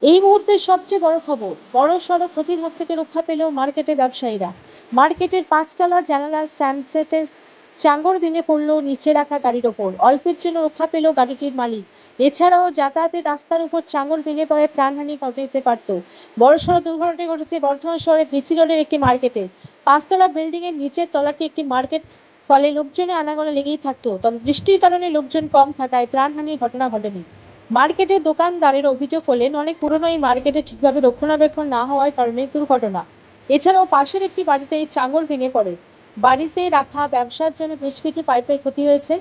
এই মুহূর্তের সবচেয়ে বড় খবর, বড়সড় ক্ষতির হাত থেকে রক্ষা পেল মার্কেটের ব্যবসায়ীরা। মার্কেটের ৫ তলার জানালার সানসেটের চাঙড় ভেঙে পড়ল নিচে রাখা গাড়ির ওপর। অল্পের জন্য রক্ষা পেল গাড়িটির মালিক। এছাড়াও যাতায়াতের রাস্তার উপর চাঙড় ভেঙে পড়ে প্রাণহানি ঘটতে পারত। বড়সড় দুর্ঘটনাটি ঘটেছে বর্ধমান শহরের বিসি রোডের একটি মার্কেটে। ৫ তলা বিল্ডিং এর নিচের তলাটি একটি মার্কেট, ফলে লোকজনের আনাগোনা লেগেই থাকতো। তবে বৃষ্টির কারণে লোকজন কম থাকায় প্রাণহানির ঘটনা ঘটেনি। মার্কেটের দোকানদারের অভিযোগ হলেন, অনেক পুরনো এই মার্কেটে ঠিকভাবে রক্ষণাবেক্ষণ না হওয়ার কারণে দুর্ঘটনা। এছাড়াও পাশের একটি বাড়িতে চাঙড় ভেঙে পড়ে। বাড়িতে রাখা ব্যবসার জন্য বেশ কিছু পাইপের ক্ষতি হয়েছে।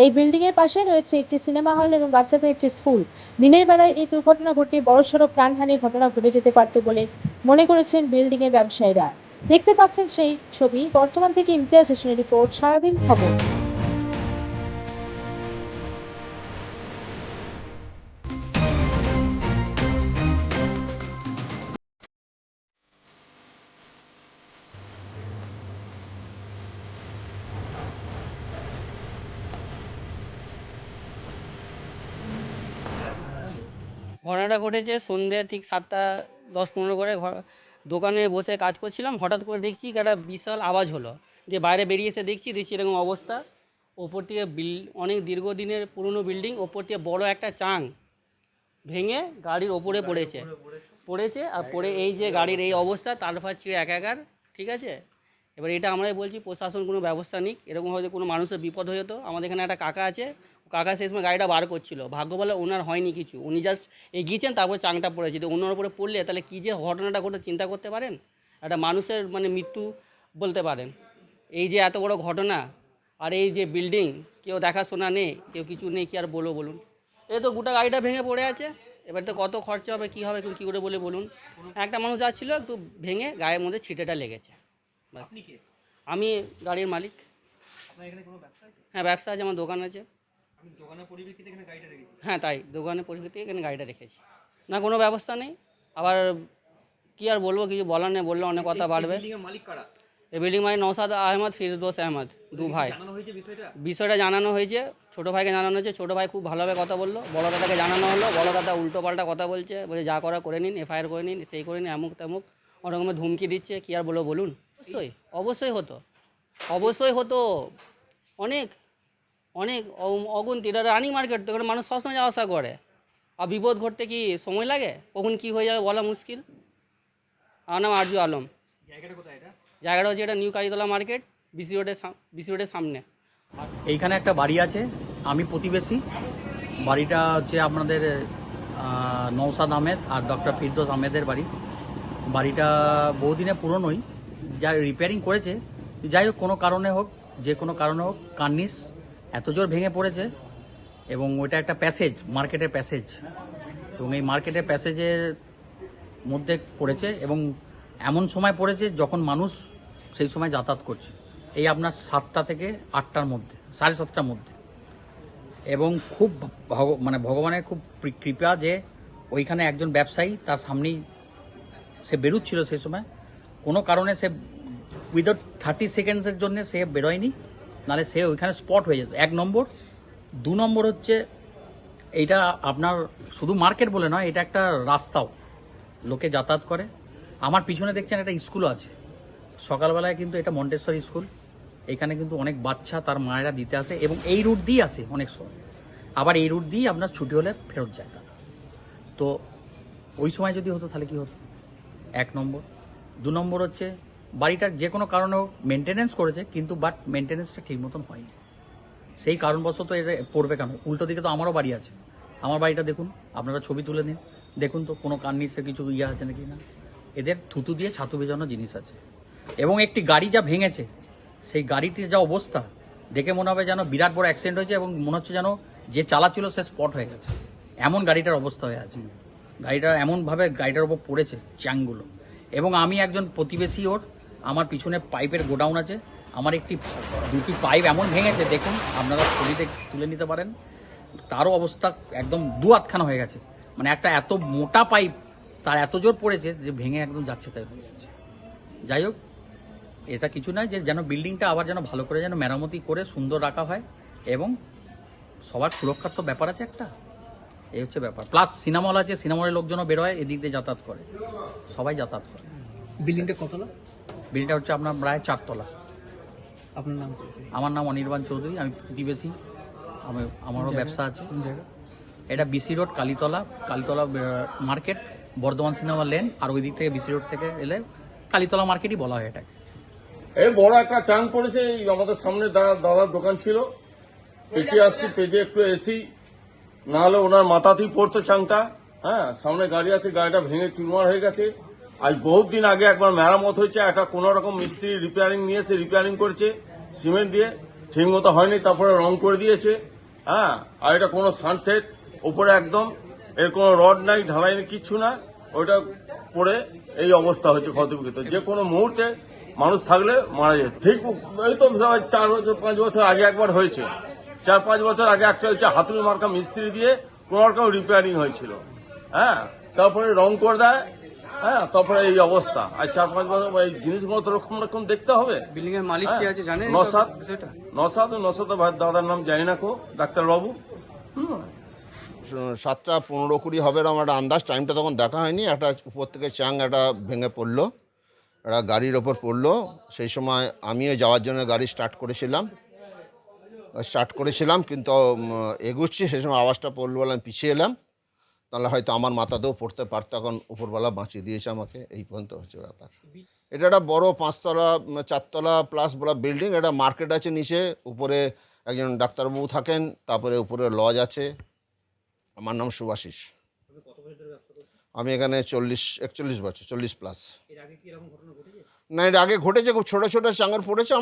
এই বিল্ডিং এর পাশে রয়েছে একটি সিনেমা হল এবং বাচ্চাদের একটি স্কুল। দিনের বেলায় এই দুর্ঘটনা ঘটে বড়সড় প্রাণহানির ঘটনা ঘটে যেতে পারত বলে মনে করেছেন বিল্ডিং এর ব্যবসায়ীরা। দেখতে পাচ্ছেন সেই ছবি। বর্তমান থেকে ইমতিয়াজ হোসেনের রিপোর্ট, সারাদিন খবর। ঘটনাটা ঘটেছে সন্ধ্যে ঠিক 7টা 10-15 করে দোকানে বসে কাজ করছিলাম, হঠাৎ করে দেখছি কি একটা বিশাল আওয়াজ হলো। যে বাইরে বেরিয়ে এসে দেখছি এরকম অবস্থা। ওপর থেকে অনেক দীর্ঘদিনের পুরনো বিল্ডিং, ওপর থেকে বড় একটা চাং ভেঙে গাড়ির ওপরে পড়েছে আর পড়ে এই যে গাড়ির এই অবস্থা, তারপর ছিঁড়ে একাকার। ঠিক আছে, এবার এটা আমরাই বলছি প্রশাসন কোনো ব্যবস্থা নিক। এরকম হয়তো কোনো মানুষের বিপদ হয়ে যেত। আমাদের এখানে একটা কাকা আছে, কাকা সেই সময় গাড়িটা বার করছিল, ভাগ্য বলে ওনার হয়নি কিছু, উনি জাস্ট এগিয়েছেন, তারপর চাংটা পড়েছে। তো ওনার উপরে পড়লে তাহলে কী যে ঘটনাটা ঘটে চিন্তা করতে পারেন। একটা মানুষের মানে মৃত্যু বলতে পারেন। এই যে এত বড় ঘটনা, আর এই যে বিল্ডিং, কেউ দেখাশোনা নেই, কেউ কিছু নেই, কি আর বলবো বলুন। এই তো গোটা গাড়িটা ভেঙে পড়ে আছে। এবার তো কত খরচা হবে, কী হবে, কী করে বলে বলুন। একটা মানুষ যাচ্ছিল, একটু ভেঙে গায়ের মধ্যে ছিটেটা লেগেছে। ব্যাস। আমি গাড়ির মালিক। হ্যাঁ, ব্যবসা আছে, আমার দোকান আছে। হ্যাঁ, তাই দোকানের পরিস্থিতি এখানে গাড়িটা রেখেছি। না, কোনো ব্যবস্থা নেই। আবার কি আর বলবো, কিছু বলার নেই, বললে অনেক কথা বাড়বে। এই বিল্ডিং মানে নওশাদ আহমদ, ফিরদৌস আহমদ, দু ভাই। বিষয়টা জানানো হয়েছে, ছোটো ভাইকে জানানো হয়েছে। ছোটো ভাই খুব ভালোভাবে কথা বললো, বড় দাদাকে জানানো হলো। বড় দাদা উল্টো পাল্টা কথা বলছে, বলে যা করা করে নিন, এফআইআর করে নিন, সেই করে নিন, অমুক তেমুক ওরকমের ধুমকি দিচ্ছে। কী আর বলবো বলুন। অবশ্যই অবশ্যই হতো, অবশ্যই হতো। অনেক অনেক অগুন্তি। এটা রানিং মার্কেট, তো এখানে মানুষ সবসময় যাওয়া আসা করে। আর বিপদ ঘটতে কি সময় লাগে? কখন কী হয়ে যাবে বলা মুশকিল। আমার নাম আরজু আলম। জায়গাটা হচ্ছে এটা নিউ কালীতলা মার্কেট, বিসি রোডের সামনে। এইখানে একটা বাড়ি আছে, আমি প্রতিবেশী। বাড়িটা হচ্ছে আপনাদের নওশাদ আহমেদ আর ডক্টর ফিরদৌস আহমেদের বাড়ি। বাড়িটা বহুদিনে পুরনোই, যা রিপেয়ারিং করেছে। যাই হোক, কোনো কারণে হোক, যে কোনো কারণে হোক, কার্নিস এত জোর ভেঙে পড়েছে। এবং ওইটা একটা প্যাসেজ, মার্কেটের প্যাসেজ, এবং এই মার্কেটের প্যাসেজের মধ্যে পড়েছে। এবং এমন সময় পড়েছে যখন মানুষ সেই সময় যাতায়াত করছে। এই আপনার 7টা থেকে 8টার মধ্যে, 7:30টার মধ্যে। এবং খুব মানে ভগবানের খুব কৃপা যে ওইখানে একজন ব্যবসায়ী তার সামনেই সে বেরোচ্ছিল। সেই সময় কোনো কারণে সে উইদাউট 30 সেকেন্ডসের জন্য সে বেরোয়নি, নাহলে সে ওইখানে স্পট হয়ে যেত। 1 নম্বর। 2 নম্বর হচ্ছে এইটা আপনার শুধু মার্কেট বলে নয়, এটা একটা রাস্তাও, লোকে যাতায়াত করে। আমার পিছনে দেখছেন একটা স্কুলও আছে। সকালবেলায় কিন্তু এটা মন্টেশ্বরী স্কুল। এখানে কিন্তু অনেক বাচ্চা তার মায়েরা দিতে আসে, এবং এই রুট দিয়ে আসে অনেক সময়। আবার এই রুট দিয়ে আপনার ছুটি হলে ফেরত যায় তারা। তো ওই সময় যদি হতো তাহলে কি হতো? 1 নম্বর। 2 নম্বর হচ্ছে বাড়িটার যে কোনো কারণেও মেনটেনেন্স করেছে, কিন্তু বাট মেনটেনেন্সটা ঠিক মতন হয়নি। সেই কারণবশত এটা পড়বে কেন? উল্টো দিকে তো আমারও বাড়ি আছে। আমার বাড়িটা দেখুন, আপনারা ছবি তুলে নিন, দেখুন তো কোনো কার্নিসের কিছু ইয়ে আছে নাকি না। এদের থুতু দিয়ে ছাতু ভেজানো জিনিস আছে। এবং একটি গাড়ি যা ভেঙেছে, সেই গাড়িটির যা অবস্থা দেখে মনে হবে যেন বিরাট বড় অ্যাক্সিডেন্ট হয়েছে, এবং মনে হচ্ছে যেন যে চালাচ্ছিল সে স্পট হয়ে গেছে, এমন গাড়িটার অবস্থা হয়ে আছে। গাড়িটা এমনভাবে গাড়িটার ওপর পড়েছে চ্যাংগুলো। এবং আমি একজন প্রতিবেশী ওর, আমার পিছনে পাইপের গোডাউন আছে। আমার দুটি পাইপ এমন ভেঙেছে, দেখুন আপনারা ছবিতে তুলে নিতে পারেন। তারও অবস্থা একদম 2 হাতখানা হয়ে গেছে। মানে একটা এত মোটা পাইপ, তার এত জোর পড়েছে যে ভেঙে একদম যাচ্ছে তাই হয়ে গেছে। যাই হোক, এটা কিছু নয়, যে যেন বিল্ডিংটা আবার যেন ভালো করে যেন মেরামতি করে সুন্দর রাখা হয়। এবং সবার সুরক্ষার তো ব্যাপার আছে একটা। এই হচ্ছে ব্যাপার। প্লাস সিনেমা হল আছে, সিনেমা হলের লোকজনও বেরোয়, এদিক দিয়ে যাতায়াত করে, সবাই যাতায়াত করে। বিল্ডিংটা কতলা? বিল্ডিংটা হচ্ছে আপনার প্রায় 4 তলা। আপনার নাম? আমার নাম অনির্বাণ চৌধুরী, আমি প্রতিবেশী, আমারও ব্যবসা আছে। কোন জায়গা? এটা BC road, Kalitala market, Bardhaman cinema lane, আর ওই দিক থেকে বিসি রোড থেকে এলে কালীতলা মার্কেটই বলা হয় এটাকে। এই বড় একটা চাং পড়েছে, এই আমাদের সামনে দাদার দোকান ছিল, পেঁচে আসছি, পেঁচে একটু এসি না হলে ওনার মাথাতেই পড়তো চাংটা। হ্যাঁ, সামনে গাড়ি আছে, গাড়িটা ভেঙে চুরমার হয়ে গেছে। আজ বহুত দিন আগে একবার মেরামত হয়েছে, একটা কোন রকম মিস্ত্রি রিপেয়ারিং নিয়ে এসে রিপেয়ারিং করেছে সিমেন্ট দিয়ে, ঠিক মতো হয়নি, তারপরে রং করে দিয়েছে। হ্যাঁ, আর এটা কোনো সানসেট উপরে একদম, এর কোনো রড নাই, ঢালাই নেই, কিচ্ছু না, ওইটা পড়ে এই অবস্থা হচ্ছে ক্ষতিগ্রস্ত। যে কোনো মুহূর্তে মানুষ থাকলে মারা যায়। ঠিক এই তো 4-5 বছর আগে একবার হয়েছে, 4-5 বছর আগে একটা হচ্ছে, হাতুড়ি মার্কা মিস্ত্রি দিয়ে কোন রকম রিপেয়ারিং হয়েছিল। হ্যাঁ, তারপরে রং করে দেয়। হ্যাঁ, তারপরে এই অবস্থা। আর 4-5 বছর এই জিনিসগুলো তো রকম দেখতে হবে। বিল্ডিং এর মালিক কি আছে জানেন? নসাদ ভাই দাদার নাম জানি না, ডাক্তার বাবু। 7:15-20 হবে এরকম একটা আন্দাজ, টাইমটা তখন দেখা হয়নি। একটা উপর থেকে চাং একটা ভেঙে পড়লো, একটা গাড়ির ওপর পড়লো। সেই সময় আমিও যাওয়ার জন্য গাড়ি স্টার্ট করেছিলাম, কিন্তু এগুচ্ছি, সেই সময় আওয়াজটা পড়লো বলে আমি পিছিয়ে এলাম, তাহলে হয়তো আমার মাথাতেও পড়তে পারতো। এখন উপরবেলা বাঁচিয়ে দিয়েছে আমাকে, এই পর্যন্ত হচ্ছে ব্যাপার। এটা একটা বড় 5 তলা 4 তলা প্লাস বলা বিল্ডিং। এটা মার্কেট আছে নিচে, উপরে একজন ডাক্তারবাবু থাকেন, তারপরে উপরে লজ আছে। আমার নাম সুভাশিস। আমি এখানে 41 বছর, 40 প্লাস। না, এর আগে ঘটেছে, খুব ছোট ছোট চাঙর পড়েছে।